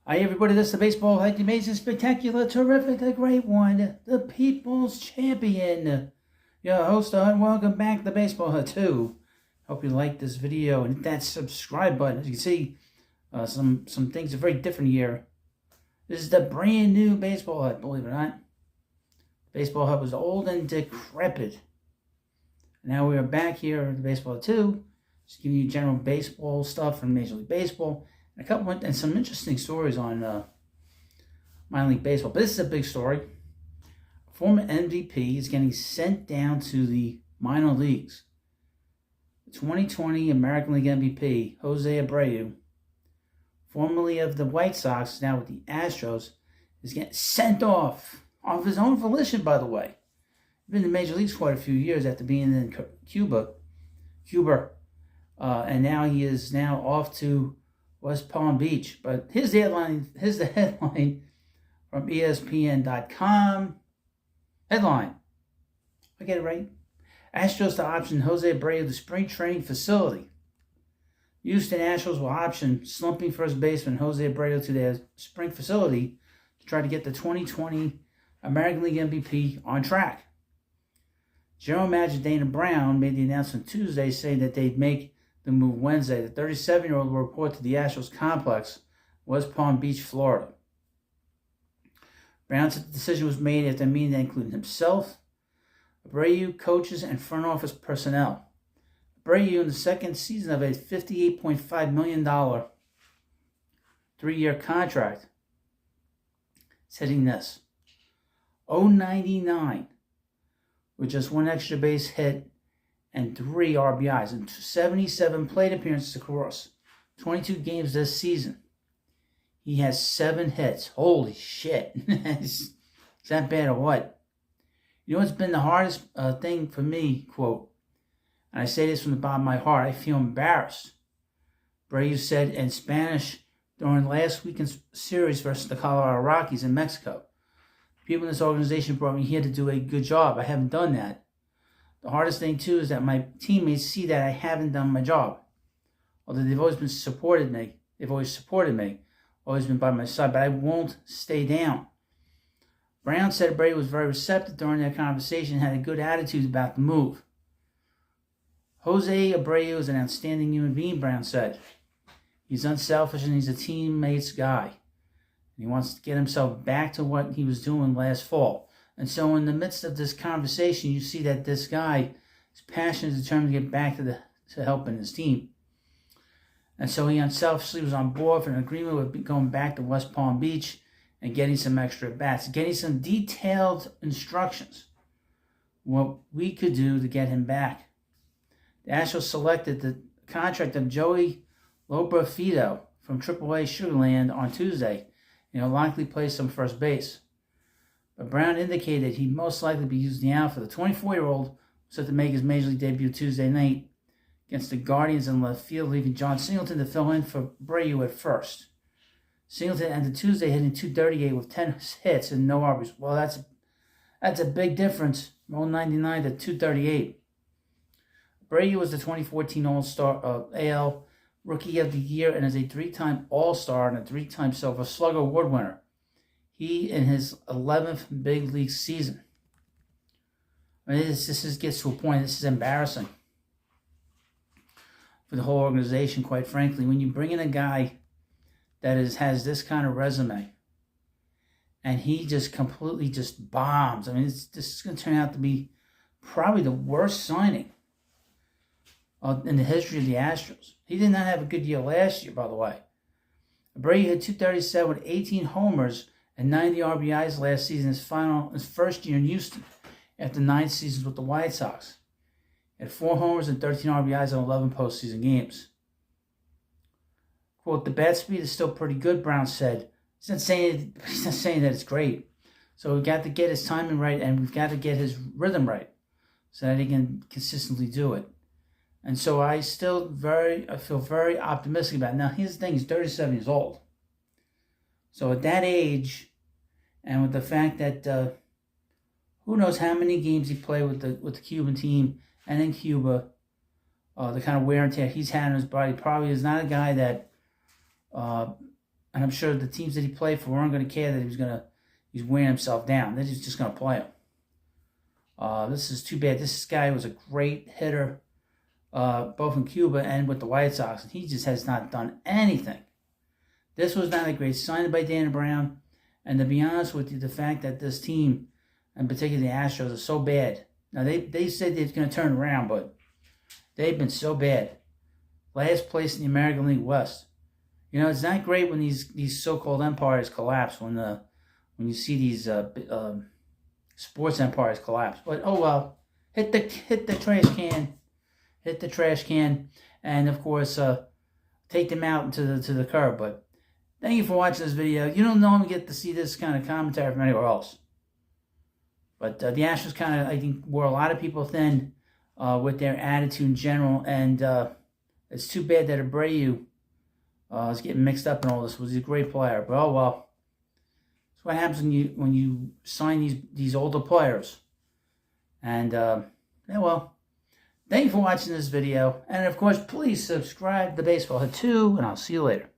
Hi everybody, this is the baseball like the amazing, spectacular, terrific, the great one, the people's champion. Your host, and welcome back to the Baseball Hut 2. Hope you like this video and hit that subscribe button. As you can see, some things are very different here. This is the brand new Baseball Hut, believe it or not. The Baseball Hut was old and decrepit. Now we are back here at the Baseball Hut 2, just giving you general baseball stuff from Major League Baseball. And some interesting stories on minor league baseball. But this is a big story. Former MVP is getting sent down to the minor leagues. The 2020 American League MVP, Jose Abreu, formerly of the White Sox, now with the Astros, is getting sent off his own volition, by the way. He's been in the major leagues quite a few years after being in Cuba. And now he is off to West Palm Beach. But here's the headline from ESPN.com. Headline. I get it right. Astros to option Jose Abreu to spring training facility. Houston Astros will option slumping first baseman Jose Abreu to their spring facility to try to get the 2020 American League MVP on track. General Manager Dana Brown made the announcement Tuesday saying that they'd make the move Wednesday. The 37-year-old will report to the Astros complex, West Palm Beach, Florida. Brown said the decision was made after a meeting that included himself, Abreu, coaches, and front office personnel. Abreu, in the second season of a $58.5 million 3-year contract, is hitting this. 099 with just one extra base hit and 3 RBIs and 77 plate appearances across 22 games this season. He has 7 hits. Holy shit. Is that bad or what? You know what's been the hardest thing for me, quote, and I say this from the bottom of my heart, I feel embarrassed. Abreu said in Spanish during last weekend's series versus the Colorado Rockies in Mexico. People in this organization brought me here to do a good job. I haven't done that. The hardest thing, too, is that my teammates see that I haven't done my job. Although they've always supported me, always been by my side, but I won't stay down. Brown said Abreu was very receptive during their conversation and had a good attitude about the move. Jose Abreu is an outstanding human being, Brown said. He's unselfish and he's a teammates guy. He wants to get himself back to what he was doing last fall. And so in the midst of this conversation, you see that this guy is passionate and determined to get back to helping his team. And so he unselfishly was on board for an agreement with going back to West Palm Beach and getting some extra bats, getting some detailed instructions, what we could do to get him back. The Astros selected the contract of Joey Loperfido from AAA Sugarland on Tuesday, and he'll likely play some first base. But Brown indicated he'd most likely be used in the outfield. The 24-year-old set to make his major league debut Tuesday night against the Guardians in left field, leaving John Singleton to fill in for Abreu at first. Singleton ended Tuesday hitting .238 with 10 hits and no RBIs. Well, that's a big difference from 099 to .238. Abreu was the 2014 All-Star AL Rookie of the Year and is a 3-time All-Star and a 3-time Silver Slugger Award winner. He in his 11th big league season. I mean, this gets to a point. This is embarrassing for the whole organization, quite frankly. When you bring in a guy that has this kind of resume, and he just completely just bombs. I mean, this is going to turn out to be probably the worst signing in the history of the Astros. He did not have a good year last year, by the way. Abreu hit .237 with 18 homers and 90 RBIs last season, his first year in Houston, after 9 seasons with the White Sox. He had 4 homers and 13 RBIs in 11 postseason games. Quote, the bat speed is still pretty good, Brown said. He's not saying that it's great. So we've got to get his timing right, and we've got to get his rhythm right so that he can consistently do it. And so I feel very optimistic about it. Now, here's the thing, he's 37 years old. So at that age, and with the fact that who knows how many games he played with the Cuban team and in Cuba, the kind of wear and tear he's had on his body probably is not a guy that And I'm sure the teams that he played for weren't going to care that he's wearing himself down. They're just going to play him. This is too bad. This guy was a great hitter, both in Cuba and with the White Sox, and he just has not done anything. This was not a great signing by Dana Brown. And to be honest with you, the fact that this team, and particularly the Astros, are so bad. Now, they said they're going to turn around, but they've been so bad. Last place in the American League West. You know, it's not great when these so-called empires collapse, when you see these sports empires collapse. But, oh well. Hit the trash can. Hit the trash can. And, of course, take them out to the curb. But thank you for watching this video. You don't normally get to see this kind of commentary from anywhere else. But the Astros kind of, I think, wore a lot of people thin with their attitude in general. And it's too bad that Abreu is getting mixed up in all this. Was a great player. But, oh well. That's what happens when you sign these older players. And, yeah, well. Thank you for watching this video. And, of course, please subscribe to Baseball Hit 2, and I'll see you later.